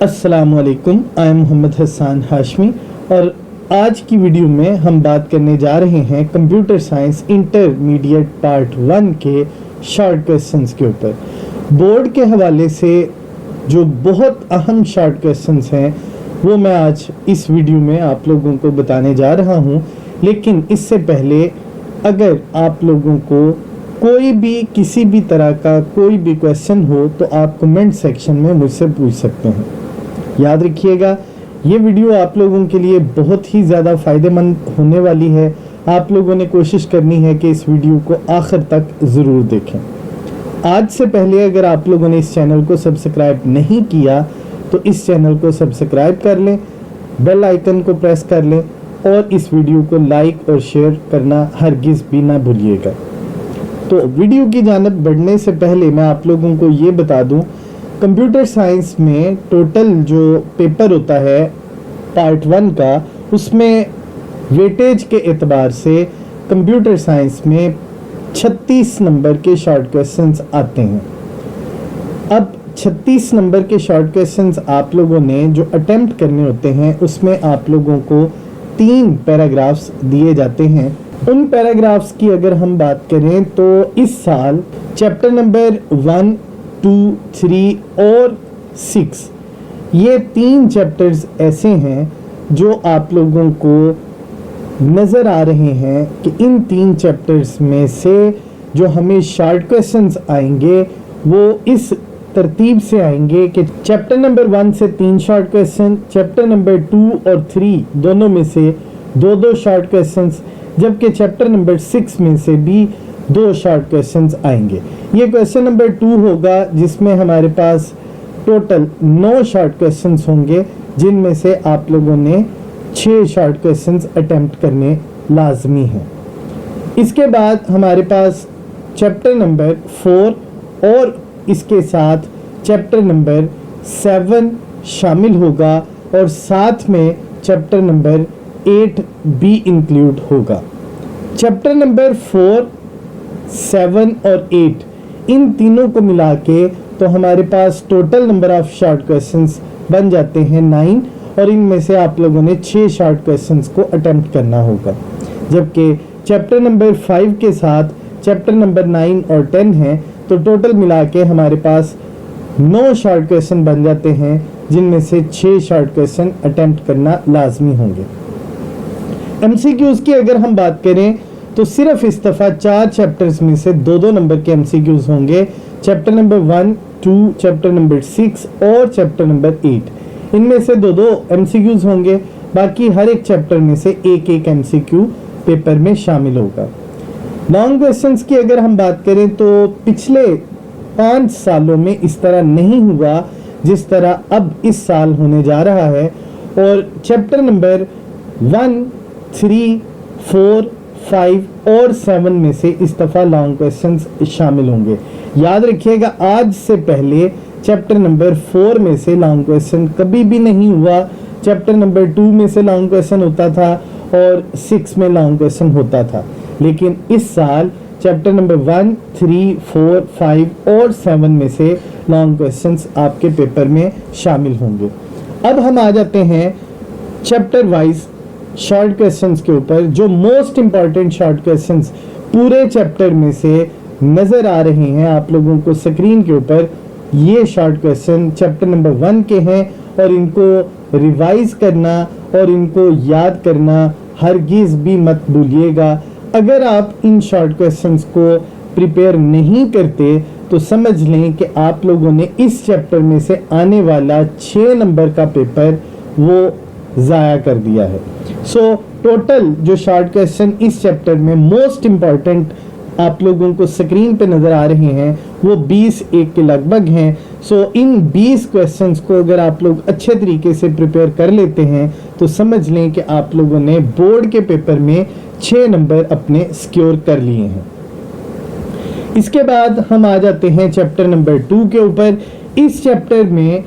अस्सलामुअलैकुम, I am Mohammad Hasan Hashmi और आज की वीडियो में हम बात करने जा रहे हैं कंप्यूटर साइंस इंटरमीडिएट पार्ट 1 के शॉर्ट क्वेश्चंस के ऊपर। बोर्ड के हवाले से जो बहुत अहम शॉर्ट क्वेश्चंस हैं वो मैं आज इस वीडियो में आप लोगों को बताने जा रहा हूं। लेकिन इससे पहले अगर आप लोगों को कोई भी किसी भी तरह का कोई भी क्वेश्चन हो तो आप कमेंट सेक्शन में मुझसे पूछ सकते हैं। याद रखिएगा, ये वीडियो आप लोगों के लिए बहुत ही ज़्यादा फ़ायदेमंद होने वाली है। आप लोगों ने कोशिश करनी है कि इस वीडियो को आखिर तक ज़रूर देखें। आज से पहले अगर आप लोगों ने इस चैनल को सब्सक्राइब नहीं किया तो इस चैनल को सब्सक्राइब कर लें, बेल आइकन को प्रेस कर लें और इस वीडियो को लाइक और शेयर करना हरगिज़ भी ना भूलिएगा। तो वीडियो की जानिब बढ़ने से पहले मैं आप लोगों को ये बता दूं, कंप्यूटर साइंस में टोटल जो पेपर होता है पार्ट 1 का, उसमें वेटेज के एतबार से कंप्यूटर साइंस में 36 नंबर के शॉर्ट क्वेश्चंस आते हैं। अब 36 नंबर के शॉर्ट क्वेश्चंस आप लोगों ने जो अटेम्प्ट करने होते हैं उसमें आप लोगों को 3 पैराग्राफ्स दिए जाते हैं। उन पैराग्राफ्स की अगर हम बात करें तो इस साल चैप्टर नंबर 1, 2, 3 और 6 ये 3 चैप्टर्स ऐसे हैं जो आप लोगों को नज़र आ रहे हैं कि इन 3 चैप्टर्स में से जो हमें शॉर्ट क्वेश्चंस आएंगे वो इस तरतीब से आएंगे कि चैप्टर नंबर 1 से 3 शॉर्ट क्वेश्चन, चैप्टर नंबर 2 और 3 दोनों में से 2-2 शॉर्ट क्वेश्चंस, जबकि चैप्टर नंबर 6 में से भी 2 शॉर्ट क्वेश्चंस आएंगे। ये क्वेश्चन नंबर 2 होगा जिसमें हमारे पास टोटल 9 शॉर्ट क्वेश्चंस होंगे, जिनमें से आप लोगों ने 6 शॉर्ट क्वेश्चंस अटेम्प्ट करने लाजमी हैं। इसके बाद हमारे पास चैप्टर नंबर 4 और इसके साथ चैप्टर नंबर 7 शामिल होगा और साथ में चैप्टर नंबर 8 भी इंक्लूड होगा। चैप्टर नंबर 4, 7 और 8 इन तीनों को मिला के तो हमारे पास total number of short questions बन जाते हैं 9 और इनमें से आप लोगों ने 6 शॉर्ट क्वेश्चंस को अटेम्प्ट करना होगा। जबकि चैप्टर नंबर 5 के साथ चैप्टर नंबर 9 और 10 हैं तो टोटल मिला के हमारे पास 9 शॉर्ट क्वेश्चन बन जाते हैं, जिनमें से 6 शॉर्ट क्वेश्चन अटेम्प्ट करना लाजमी होंगे। एमसीक्यूज की अगर हम बात करें तो सिर्फ इस दफ़ा 4 चैप्टर्स में से 2-2 नंबर के एमसीक्यूज होंगे। चैप्टर नंबर 1, 2, चैप्टर नंबर 6 और चैप्टर नंबर 8 इनमें से 2-2 एमसीक्यूज होंगे। बाकी हर एक चैप्टर में से एक एमसीक्यू पेपर में शामिल होगा। लॉन्ग क्वेश्चंस की अगर हम बात करें तो पिछले 5 सालों में इस तरह नहीं हुआ जिस तरह अब इस साल होने जा रहा है। और चैप्टर नंबर 1, 3, 4, 5 और 7 में से इस दफ़ा लॉन्ग क्वेश्चंस शामिल होंगे। याद रखिएगा, आज से पहले चैप्टर नंबर 4 में से लॉन्ग क्वेश्चन कभी भी नहीं हुआ। चैप्टर नंबर 2 में से लॉन्ग क्वेश्चन होता था और 6 में लॉन्ग क्वेश्चन होता था। लेकिन इस साल चैप्टर नंबर 1, 3, 4, 5 और 7 में से लॉन्ग क्वेश्चंस आपके पेपर में शामिल होंगे। अब हम आ जाते हैं चैप्टर वाइज शॉर्ट क्वेश्चंस के ऊपर। जो मोस्ट इंपॉर्टेंट शॉर्ट क्वेश्चंस पूरे चैप्टर में से नज़र आ रहे हैं आप लोगों को स्क्रीन के ऊपर, ये शॉर्ट क्वेश्चन चैप्टर नंबर 1 के हैं और इनको रिवाइज करना और इनको याद करना हरगिज़ भी मत भूलिएगा। अगर आप इन शॉर्ट क्वेश्चंस को प्रिपेयर नहीं करते तो समझ लें कि आप लोगों ने इस चैप्टर में से आने वाला 6 नंबर का पेपर वो ज़ाया कर दिया है। सो टोटल जो शॉर्ट क्वेश्चन इस चैप्टर में मोस्ट इम्पॉर्टेंट आप लोगों को स्क्रीन पे नज़र आ रहे हैं वो 20 के लगभग हैं। सो इन 20 क्वेश्चंस को अगर आप लोग अच्छे तरीके से प्रिपेयर कर लेते हैं तो समझ लें कि आप लोगों ने बोर्ड के पेपर में 6 नंबर अपने सिक्योर कर लिए हैं। इसके बाद हम आ जाते हैं चैप्टर नंबर 2 के ऊपर। इस चैप्टर में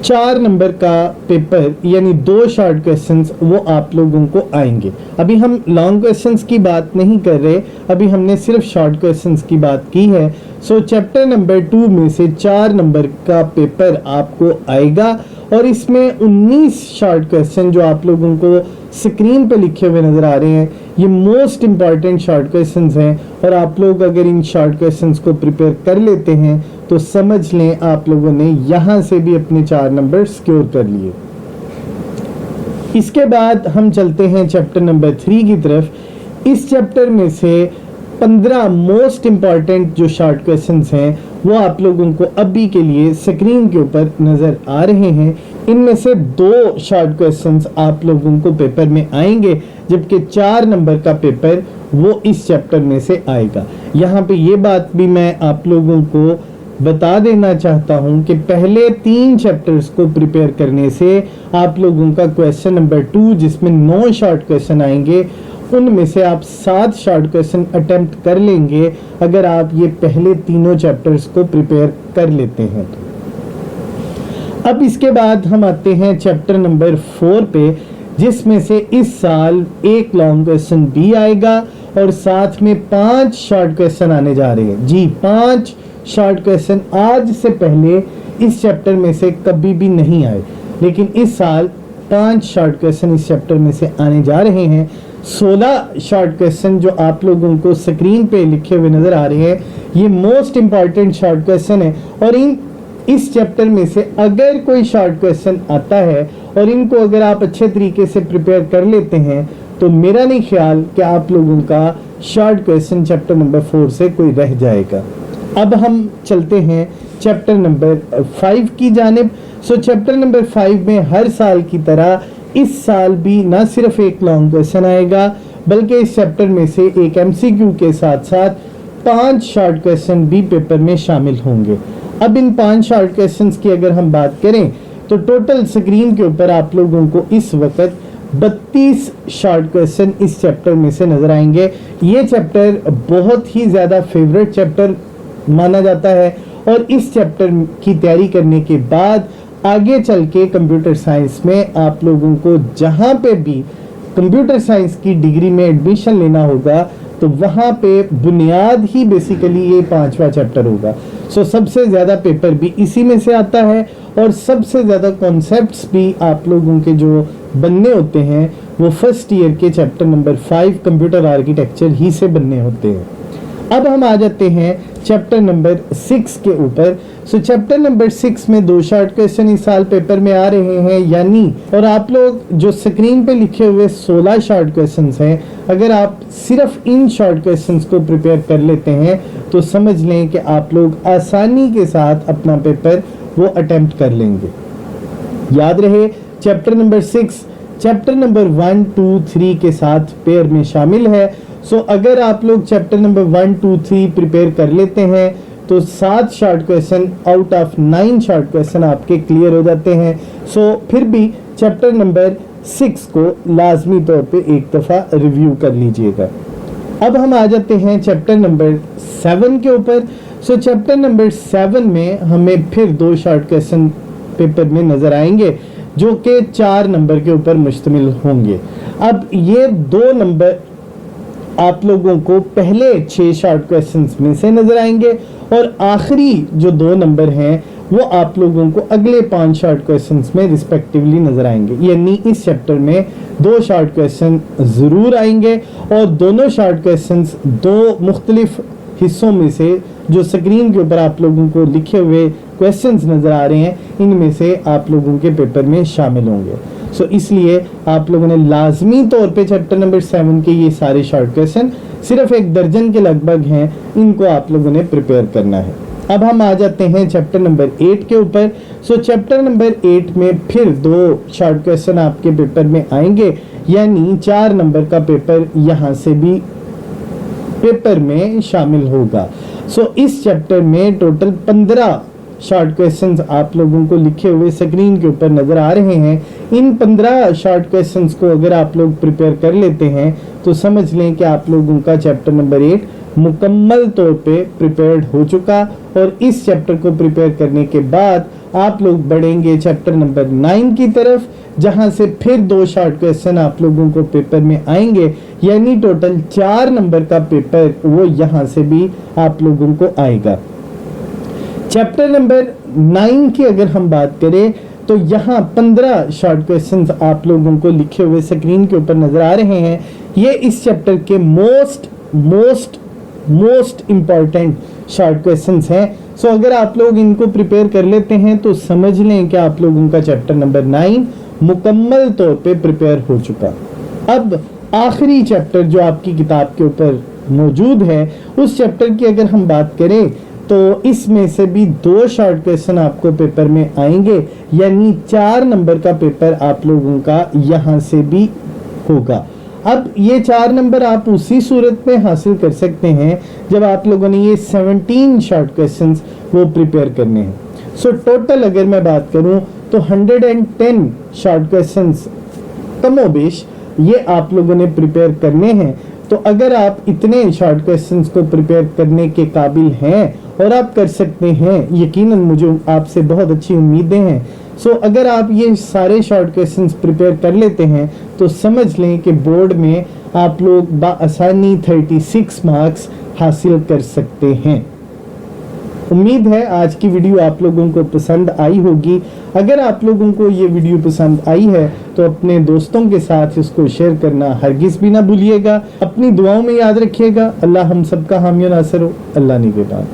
4 नंबर का पेपर यानी 2 शॉर्ट क्वेश्चंस वो आप लोगों को आएंगे। अभी हम लॉन्ग क्वेश्चंस की बात नहीं कर रहे, अभी हमने सिर्फ शॉर्ट क्वेश्चंस की बात की है। सो चैप्टर नंबर 2 में से 4 नंबर का पेपर आपको आएगा और इसमें 19 शॉर्ट क्वेश्चन जो आप लोगों को स्क्रीन पे लिखे हुए नजर आ रहे हैं, ये मोस्ट इंपॉर्टेंट शॉर्ट क्वेश्चंस हैं और आप लोग अगर इन शॉर्ट क्वेश्चंस को प्रिपेयर कर लेते हैं तो समझ लें आप लोगों ने यहां से भी अपने 4 नंबर सिक्योर कर लिए। इसके बाद हम चलते हैं चैप्टर नंबर 3 की तरफ। इस चैप्टर में से 15 मोस्ट इंपॉर्टेंट जो शॉर्ट क्वेश्चंस हैं वो आप लोगों को अभी के लिए स्क्रीन के ऊपर नजर आ रहे हैं। इनमें से 2 शॉर्ट क्वेश्चंस आप लोगों को पेपर में आएंगे, जबकि 4 नंबर का पेपर वो इस चैप्टर में से आएगा। यहाँ पे ये बात भी मैं आप लोगों को बता देना चाहता हूं कि पहले 3 चैप्टर्स को प्रिपेयर करने से आप लोगों का क्वेश्चन नंबर 2 जिसमें 9 शॉर्ट क्वेश्चन आएंगे, उनमें से आप 7 शॉर्ट क्वेश्चन अटेम्प्ट कर लेंगे अगर आप ये पहले तीनों चैप्टर्स को प्रिपेयर कर लेते हैं। अब इसके बाद हम आते हैं चैप्टर नंबर 4 पे, जिसमें से इस साल एक लॉन्ग क्वेश्चन भी आएगा और साथ में 5 शॉर्ट क्वेश्चन आने जा रहे हैं। जी 5 शॉर्ट क्वेश्चन आज से पहले इस चैप्टर में से कभी भी नहीं आए, लेकिन इस साल 5 शॉर्ट क्वेश्चन इस चैप्टर में से आने जा रहे हैं। 16 शॉर्ट क्वेश्चन जो आप लोगों को स्क्रीन पे लिखे हुए नजर आ रहे हैं, ये मोस्ट इंपॉर्टेंट शॉर्ट क्वेश्चन है और इस चैप्टर में से अगर कोई शॉर्ट क्वेश्चन आता है और इनको अगर आप अच्छे तरीके से प्रिपेयर कर लेते हैं तो मेरा नहीं ख्याल कि आप लोगों का शॉर्ट क्वेश्चन चैप्टर नंबर 4 से कोई रह जाएगा। अब हम चलते हैं चैप्टर नंबर 5 की जानिब। सो चैप्टर नंबर 5 में हर साल की तरह इस साल भी ना सिर्फ एक लॉन्ग क्वेश्चन आएगा, बल्कि इस चैप्टर में से एक MCQ के साथ साथ 5 शॉर्ट क्वेश्चन भी पेपर में शामिल होंगे। अब इन 5 शॉर्ट क्वेश्चंस की अगर हम बात करें तो टोटल स्क्रीन के ऊपर आप लोगों को इस वक्त 32 शॉर्ट क्वेश्चन इस चैप्टर में से नजर आएंगे। ये चैप्टर बहुत ही ज़्यादा फेवरेट चैप्टर माना जाता है और इस चैप्टर की तैयारी करने के बाद आगे चल के कंप्यूटर साइंस में आप लोगों को जहाँ पे भी कंप्यूटर साइंस की डिग्री में एडमिशन लेना होगा तो वहाँ पे बुनियाद ही बेसिकली ये 5वां चैप्टर होगा। सो सबसे ज़्यादा पेपर भी इसी में से आता है और सबसे ज़्यादा कॉन्सेप्ट्स भी आप लोगों के जो बनने होते हैं वो फर्स्ट ईयर के चैप्टर नंबर 5 कंप्यूटर आर्किटेक्चर ही से बनने होते हैं। अब हम आ जाते हैं चैप्टर नंबर 6 के ऊपर। सो चैप्टर नंबर 6 में 2 शॉर्ट क्वेश्चन इस साल पेपर में आ रहे हैं यानी, और आप लोग जो स्क्रीन पे लिखे हुए 16 शॉर्ट क्वेश्चंस हैं, अगर आप सिर्फ इन शॉर्ट क्वेश्चंस को प्रिपेयर कर लेते हैं तो समझ लें कि आप लोग आसानी के साथ अपना पेपर वो अटेम्प्ट कर लेंगे। याद रहे चैप्टर नंबर 6 चैप्टर नंबर 1, 2, 3 के साथ पेयर में शामिल है। सो अगर आप लोग चैप्टर नंबर 1, 2, 3 प्रिपेयर कर लेते हैं तो 7 short question out of 9 short question आपके क्लियर हो जाते हैं। सो फिर भी चैप्टर नंबर 6 को लाजमी तौर पे एक दफ़ा रिव्यू कर लीजिएगा। अब हम आ जाते हैं चैप्टर नंबर 7 के ऊपर। सो चैप्टर नंबर 7 में हमें फिर 2 शॉर्ट क्वेश्चन पेपर में नज़र आएंगे जो कि 4 नंबर के ऊपर मुश्तमिल होंगे। अब ये 2 नंबर आप लोगों को पहले 6 शॉर्ट क्वेश्चंस में से नजर आएंगे और आखिरी जो 2 नंबर हैं वो आप लोगों को अगले 5 शॉर्ट क्वेश्चंस में रिस्पेक्टिवली नजर आएंगे। यानी इस चैप्टर में 2 शॉर्ट क्वेश्चन ज़रूर आएंगे और दोनों शॉर्ट क्वेश्चंस 2 मुख्तलिफ हिस्सों में से जो स्क्रीन के ऊपर आप लोगों को लिखे हुए क्वेश्चंस नजर आ रहे हैं इनमें से आप लोगों के पेपर में शामिल होंगे। सो इसलिए आप लोगों ने लाजमी तौर पे चैप्टर नंबर 7 के ये सारे शॉर्ट क्वेश्चन सिर्फ 1 दर्जन के लगभग हैं, इनको आप लोगों ने प्रिपेयर करना है। अब हम आ जाते हैं चैप्टर नंबर 8 के ऊपर। सो चैप्टर नंबर 8 में फिर 2 शॉर्ट क्वेश्चन आपके पेपर में आएंगे यानी 4 नंबर का पेपर यहाँ से भी पेपर में शामिल होगा। सो इस चैप्टर में टोटल 15 शॉर्ट क्वेश्चंस आप लोगों को लिखे हुए स्क्रीन के ऊपर नजर आ रहे हैं। इन 15 शॉर्ट क्वेश्चंस को अगर आप लोग प्रिपेयर कर लेते हैं तो समझ लें कि आप लोगों का चैप्टर नंबर 8 मुकम्मल तौर पे प्रिपेयर्ड हो चुका। और इस चैप्टर को प्रिपेयर करने के बाद आप लोग बढ़ेंगे चैप्टर नंबर 9 की तरफ, जहां से फिर 2 शॉर्ट क्वेश्चन आप लोगों को पेपर में आएंगे, यानी टोटल 4 नंबर का पेपर वो यहां से भी आप लोगों को आएगा। चैप्टर नंबर 9 की अगर हम बात करें तो यहाँ 15 शॉर्ट क्वेश्चंस आप लोगों को लिखे हुए स्क्रीन के ऊपर नजर आ रहे हैं। ये इस चैप्टर के मोस्ट इंपॉर्टेंट शॉर्ट क्वेश्चंस हैं। सो अगर आप लोग इनको प्रिपेयर कर लेते हैं तो समझ लें कि आप लोगों का चैप्टर नंबर 9 मुकम्मल तौर पे प्रिपेयर हो चुका। अब आखिरी चैप्टर जो आपकी किताब के ऊपर मौजूद है, उस चैप्टर की अगर हम बात करें तो इसमें से भी 2 शॉर्ट क्वेश्चन आपको पेपर में आएंगे, यानी 4 नंबर का पेपर आप लोगों का यहाँ से भी होगा। अब ये 4 नंबर आप उसी सूरत में हासिल कर सकते हैं जब आप लोगों ने ये 17 शॉर्ट क्वेश्चंस वो प्रिपेयर करने हैं। सो टोटल अगर मैं बात करूं तो 110 शॉर्ट क्वेश्चंस कमोबेश ये आप लोगों ने प्रिपेयर करने हैं। तो अगर आप इतने शॉर्ट क्वेश्चंस को प्रिपेयर करने के काबिल हैं और आप कर सकते हैं, यकीनन मुझे आपसे बहुत अच्छी उम्मीदें हैं। सो अगर आप ये सारे शॉर्ट क्वेश्चंस प्रिपेयर कर लेते हैं तो समझ लें कि बोर्ड में आप लोग बाआसानी 36 मार्क्स हासिल कर सकते हैं। उम्मीद है आज की वीडियो आप लोगों को पसंद आई होगी। अगर आप लोगों को ये वीडियो पसंद आई है तो अपने दोस्तों के साथ इसको शेयर करना हरगिज़ भी ना भूलिएगा। अपनी दुआओं में याद रखिएगा। अल्लाह हम सबका हामी नासिर हो। अल्लाह निगहबान।